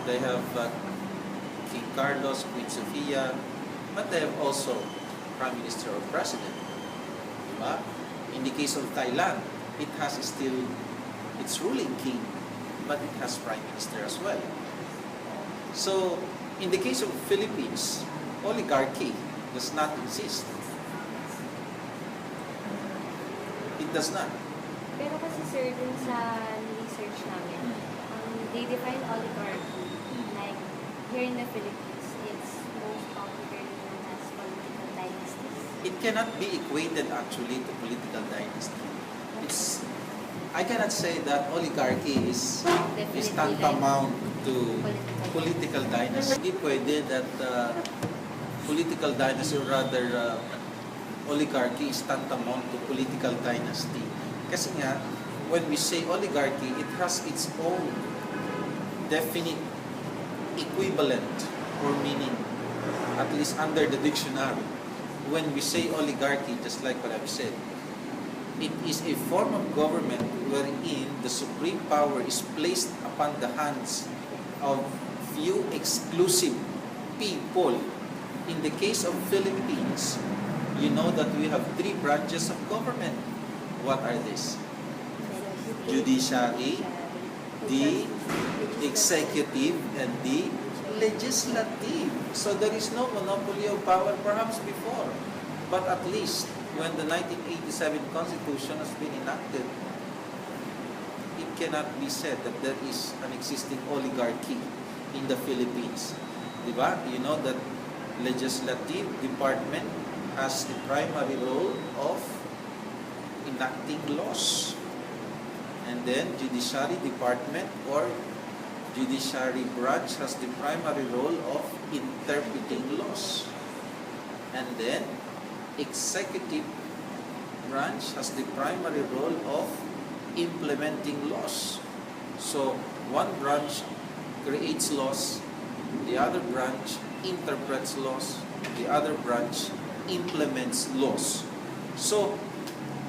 They have King Carlos, Queen Sofia, but they have also Prime Minister or President. Diba? In the case of Thailand, it has still its ruling king, but it has Prime Minister as well. So, in the case of Philippines, oligarchy does not exist. It does not. Pero kasi sir, dun sa research namin, they define oligarchy like here in the Philippines, it's most popularly known as political dynasties. It cannot be equated actually to political dynasty. I cannot say that oligarchy is tantamount to political dynasty. Hindi pwede that political dynasty or rather oligarchy is tantamount to political dynasty. Kasi nga, when we say oligarchy, it has its own definite equivalent or meaning, at least under the dictionary. When we say oligarchy, just like what I've said, it is a form of government wherein the supreme power is placed upon the hands of few exclusive people. In the case of Philippines, you know that we have three branches of government. What are these? Judiciary, the executive, and the legislative. So there is no monopoly of power perhaps before. But at least when the 1987 Constitution has been enacted, it cannot be said that there is an existing oligarchy in the Philippines. Diba? You know that legislative department has the primary role of enacting laws. And then judiciary department or judiciary branch has the primary role of interpreting laws. And then executive branch has the primary role of implementing laws. So one branch creates laws, the other branch interprets laws, the other branch implements laws. So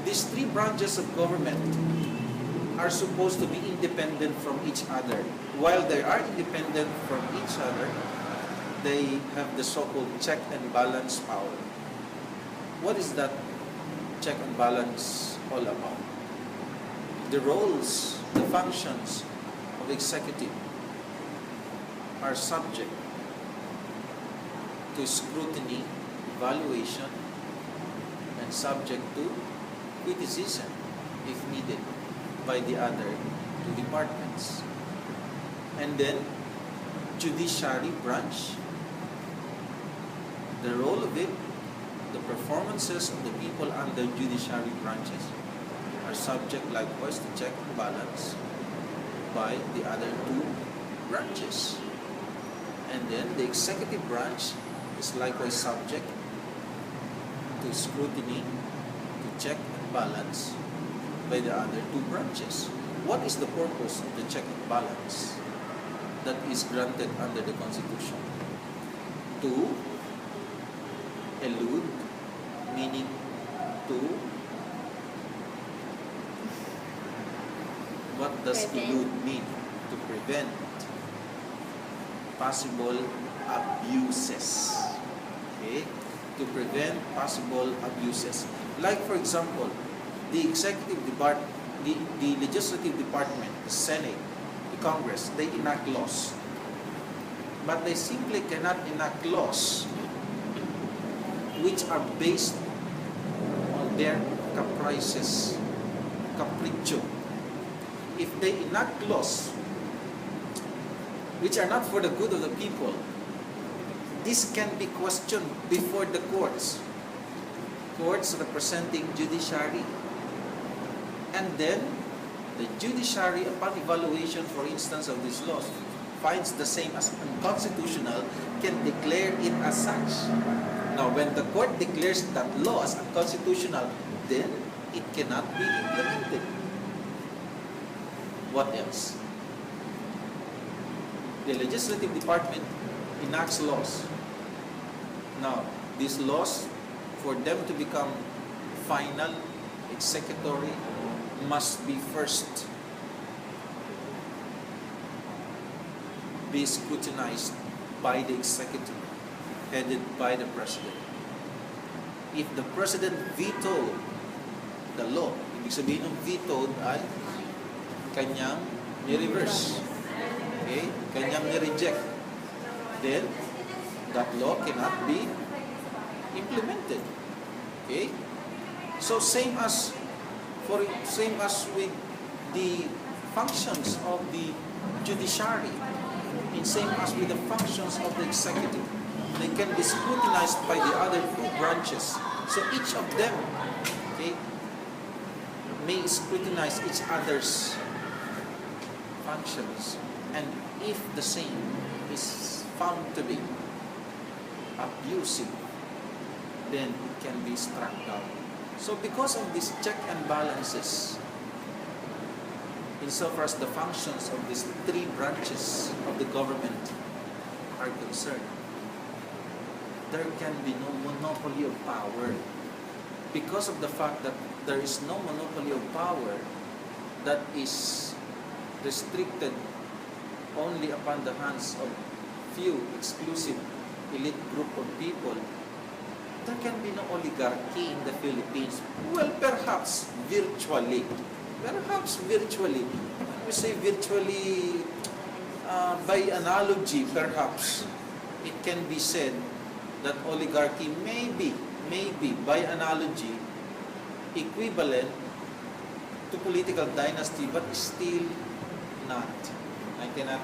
these three branches of government are supposed to be independent from each other. While they are independent from each other, they have the so-called check and balance power. What is that check and balance all about? The roles, the functions of executive are subject to scrutiny, evaluation, and subject to criticism, if needed, by the other two departments. And then, judiciary branch, the role of it, the performances of the people under judiciary branches are subject likewise to check and balance by the other two branches. And then the executive branch is likewise subject to scrutiny, to check and balance by the other two branches. What is the purpose of the check and balance that is granted under the Constitution? To elude, meaning to, what does elude mean? To prevent possible abuses. Okay? To prevent possible abuses. Like for example, the executive department, the legislative department, the Senate, the Congress, they enact laws. But they simply cannot enact laws which are based on their caprices, capriccio. If they enact laws which are not for the good of the people, this can be questioned before the courts. Courts representing judiciary. And then, the judiciary, upon evaluation, for instance, of these laws, finds the same as unconstitutional, can declare it as such. Now, when the court declares that law as unconstitutional, then it cannot be implemented. What else? The legislative department enacts laws. Now, these laws, for them to become final, executory, must be first be scrutinized by the executive, headed by the president. If the president vetoed the law, ibig sabihin ng vetoed ay kanyang ni-reverse. Okay? Kanyang ni-reject. Then, that law cannot be implemented. Okay? So same as with the functions of the judiciary, and same as with the functions of the executive, they can be scrutinized by the other two branches. So each of them, okay, may scrutinize each other's functions, and if the same is found to be abusive, then it can be struck down. So because of these check and balances, insofar as the functions of these three branches of the government are concerned, there can be no monopoly of power. Because of the fact that there is no monopoly of power that is restricted only upon the hands of few exclusive elite group of people, there can be no oligarchy in the Philippines. Well, perhaps virtually. Perhaps virtually. When we say virtually, by analogy, perhaps, it can be said that oligarchy may be, by analogy, equivalent to political dynasty, but still not. I cannot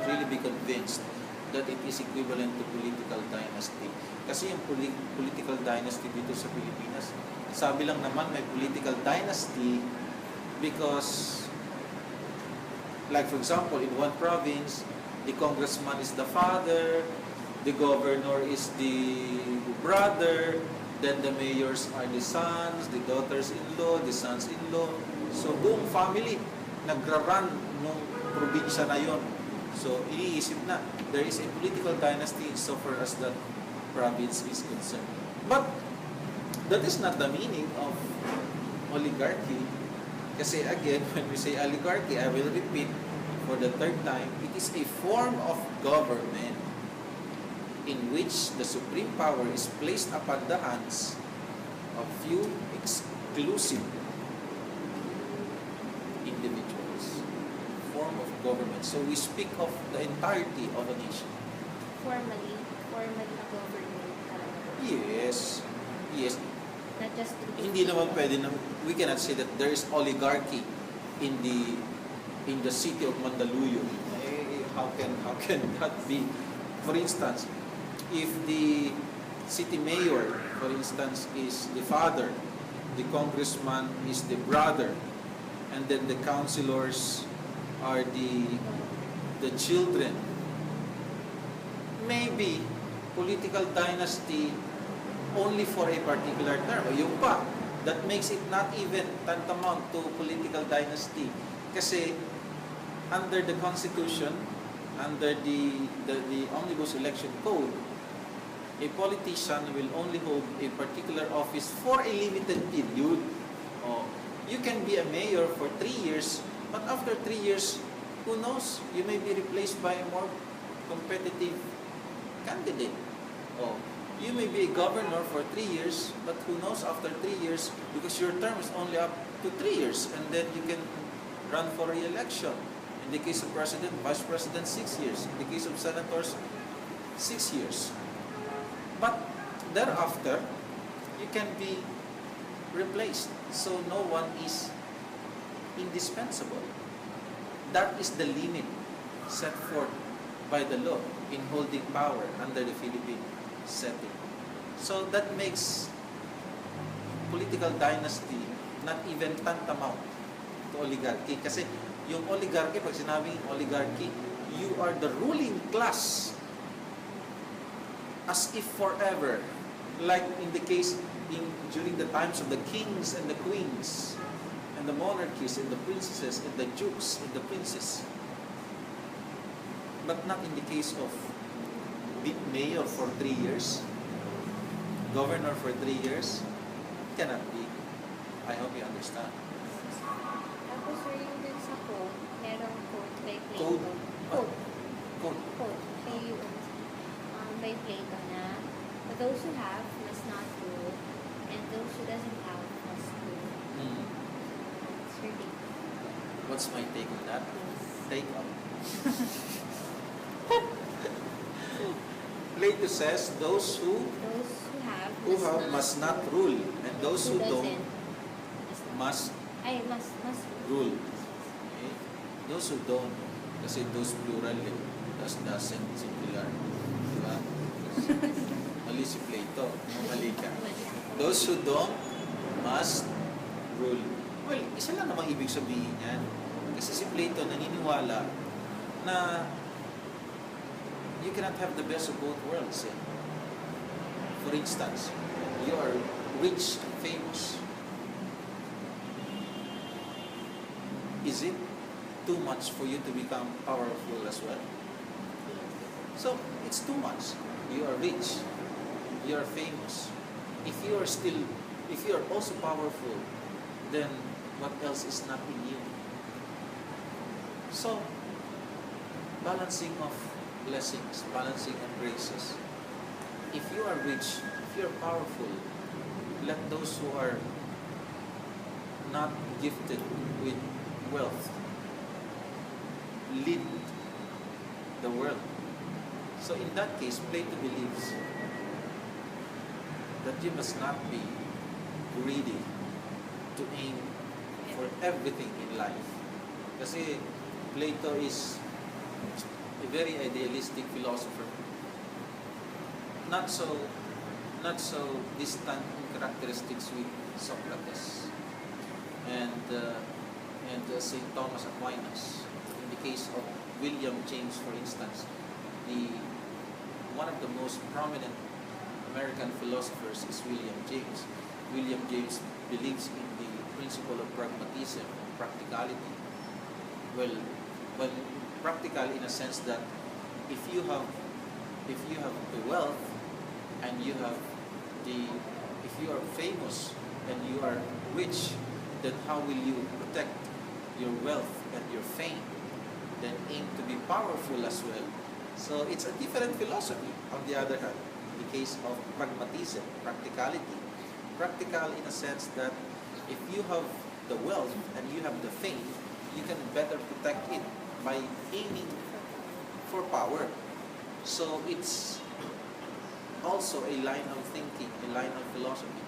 really be convinced that it is equivalent to political dynasty. Kasi yung political dynasty dito sa Pilipinas, sabi lang naman may political dynasty because, like for example, in one province, the congressman is the father, the governor is the brother, then the mayors are the sons, the daughters-in-law, the sons-in-law. So, buong family nagra-run ng probinsya na yon. So, iniisip na, there is a political dynasty so far as that province is concerned. But, that is not the meaning of oligarchy. Kasi again, when we say oligarchy, I will repeat for the third time, it is a form of government in which the supreme power is placed upon the hands of few exclusive individuals. Form of government. So we speak of the entirety of a nation. Formally a government talaga. Yes. Yes. Not just Hindi naman pwede na, we cannot say that there is oligarchy in the city of Mandaluyong. How can that be? For instance, if the city mayor, for instance, is the father, the congressman is the brother, and then the councilors are the children, maybe political dynasty only for a particular term. Yung pa, that makes it not even tantamount to political dynasty. Kasi under the Constitution, under the Omnibus Election Code, a politician will only hold a particular office for a limited period. You can be a mayor for 3 years, but after 3 years, who knows? You may be replaced by a more competitive candidate. You may be a governor for 3 years, but who knows after 3 years, because your term is only up to 3 years, and then you can run for re-election. In the case of president, vice president, 6 years. In the case of senators, 6 years. But thereafter, you can be replaced. So no one is indispensable. That is the limit set forth by the law in holding power under the Philippine setting. So that makes political dynasty not even tantamount to oligarchy. Kasi yung oligarchy, pag sinabing oligarchy, you are the ruling class as if forever, like in the case during the times of the kings and the queens and the monarchies and the princesses and the dukes and the princes, but not in the case of mayor for 3 years, governor for 3 years. Cannot be. I hope you understand. Tapos sir, yung dun sa code, merong code by plain Code? code. Code. those who have must not rule, and those who doesn't have must rule. Hmm. It's your take. What's my take on that? Take up. Plato says those who Those who have must not rule, and those who don't doesn't must must rule. Okay? Those who don't, kasi those plural eh, tas doesn't singular. Diba? Mali si Plato, mali ka. Those who don't must rule. Well, isa lang namang ibig sabihin yan. Kasi si Plato naniniwala na you cannot have the best of both worlds. Eh? For instance, you are rich and famous. Is it too much for you to become powerful as well? So, it's too much. You are rich. You are famous. If you are also powerful, then what else is not in you? So, balancing of blessings, balancing of graces. If you are rich, if you are powerful, let those who are not gifted with wealth lead the world. So in that case, Plato believes that you must not be greedy to aim for everything in life. Kasi Plato is a very idealistic philosopher. Not so distant in characteristics with Socrates and Saint Thomas Aquinas. In the case of William James, for instance, one of the most prominent American philosophers is William James. William James believes in the principle of pragmatism, practicality. Well, practical in a sense that if you have the wealth and if you are famous and you are rich, then how will you protect your wealth and your fame? Then aim to be powerful as well. So it's a different philosophy. On the other hand, in the case of pragmatism, practicality, practical in a sense that if you have the wealth and you have the fame, you can better protect it by aiming for power. So it's also a line of thinking, a line of philosophy.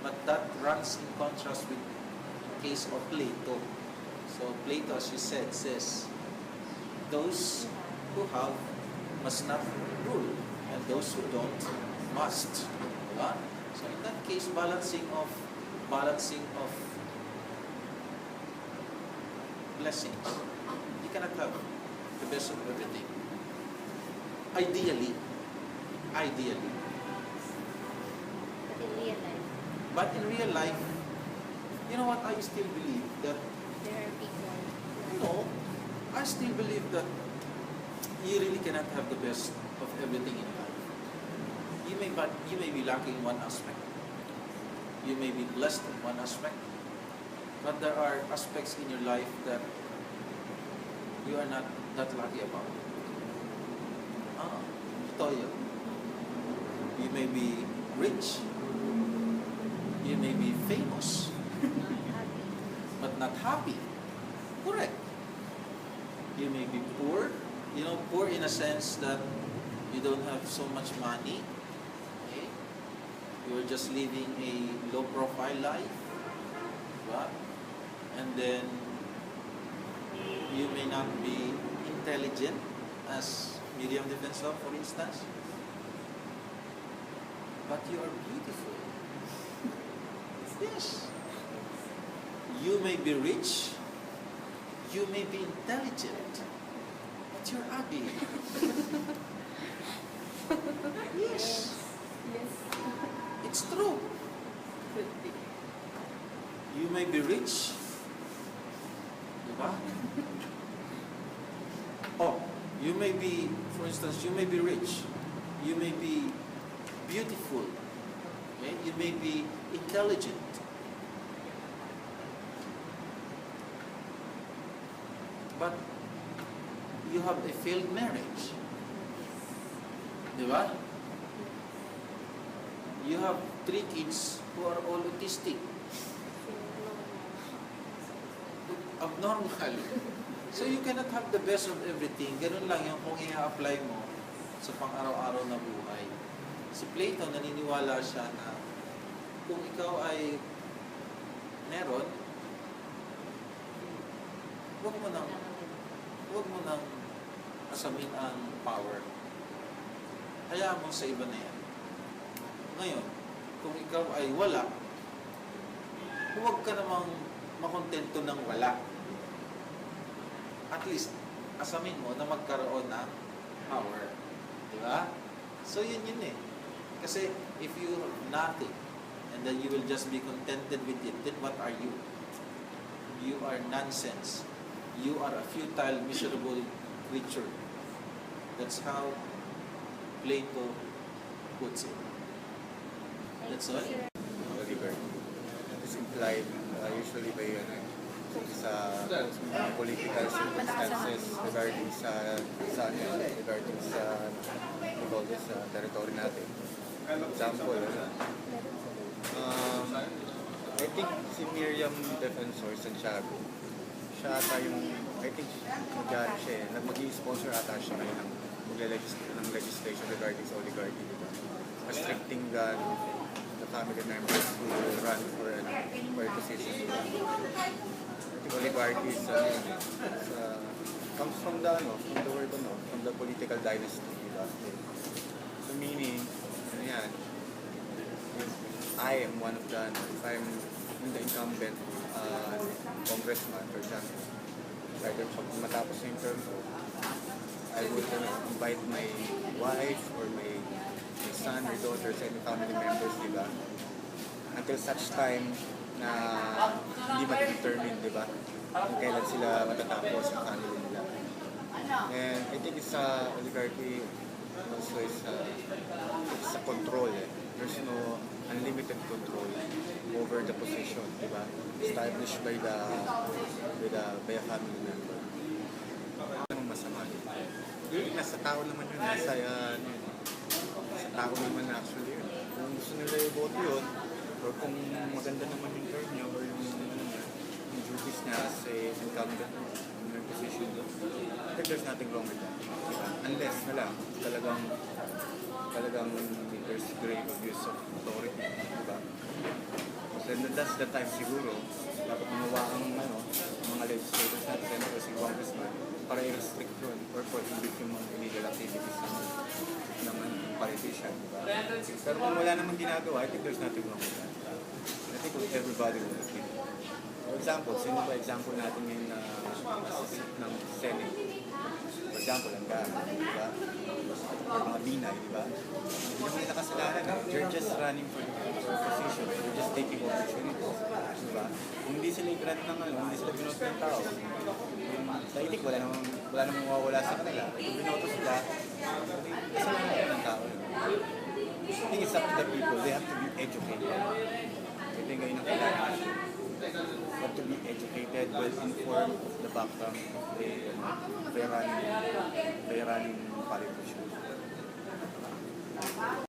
But that runs in contrast with the case of Plato. So Plato, as you said, says, those who have must not rule, and those who don't must. Diba? So in that case, balancing of blessings. You cannot have the best of everything. Ideally. But in real life, you know what, I still believe that, There are people. no, I still believe that you really cannot have the best of everything in life. You may be lacking in one aspect. You may be blessed in one aspect. But there are aspects in your life that you are not that lucky about. Ito yun. You may be rich. You may be famous. But not happy. Correct. You may be poor. You know, poor in a sense that you don't have so much money. Okay? You're just living a low-profile life. Right? And then you may not be intelligent, as Miriam Defensor, for instance. But you are beautiful. Yes. You may be rich. You may be intelligent. But you're ugly. Yes. Yes. It's true. Could be. You may be rich. Diba? Oh, you may be, for instance, you may be rich. You may be beautiful. Okay? You may be intelligent. But you have a failed marriage. Diba? You have 3 kids who are all autistic. Abnormal. So you cannot have the best of everything. Ganun lang yung kung i-apply mo sa pang-araw-araw na buhay. Si Plato, naniniwala siya na kung ikaw ay meron, huwag mo nang asamin ang power. Hayaan mo sa iba na yan. Ngayon, kung ikaw ay wala, huwag ka namang makontento ng wala. At least, asamin mo na magkaroon ng power. Diba? So, yun eh. Kasi, if you have nothing, and then you will just be contented with it, then what are you? You are nonsense. You are a futile, miserable creature. That's how Plato puts it. That's all. Oliver. It's implied usually by sa mga political circumstances regarding regarding sa territory natin. Example, I think si Miriam Defensor Santiago, siya ata yung, I think siya mag-i-sponsor ata siya ngayon ng legislation regarding sa oligarchy, diba? Restricting the family members who will run for a position. I think oligarchy is comes from the word from the political dynasty, diba? So meaning, if I am one of if I'm the incumbent congressman, for example, either pag matapos na yung term ko, I would invite my wife or my son, my daughters, any family members, diba? Until such time na hindi ma-determine, diba? Kung kailan sila matatapos ang family nila. And I think it's oligarchy also is a control. There's no unlimited control over the position, diba? Established by a family member. Anong masama? Nasa tao naman yun. Sa tao naman actually yun. Kung gusto nila i-vote yun, or kung maganda naman yung term niya, or yung duties niya as a incumbent in your position doon, I think there's nothing wrong with that. Diba? Unless na lang, talagang there's grave abuse of authority. Diba? Then that's the time siguro, dapat gumawa ang mga legislators natin, senators, yung congressman, para i-restrict yun or prohibit yung mga illegal activities ng politician. Diba? Pero kung wala namang ginagawa, I think there's nothing wrong with that. I think everybody will agree. For example, sino ba example natin ngayon na assistant ng Senate? For example, ang diba? Or mga binay, diba? Hindi naman nila kasalanan. They're just running for position. They're just taking opportunities. Diba? Kung hindi sila i-grant ng hindi sila binoto ng tao, sa itik, wala namang mawawala sa kanila. Kung binoto sila, kasalanan ng tao. I think it's up to the people. They have to be educated. Ito yung ngayon ang kailangan. Have to be educated, well-informed of the background of the running politician.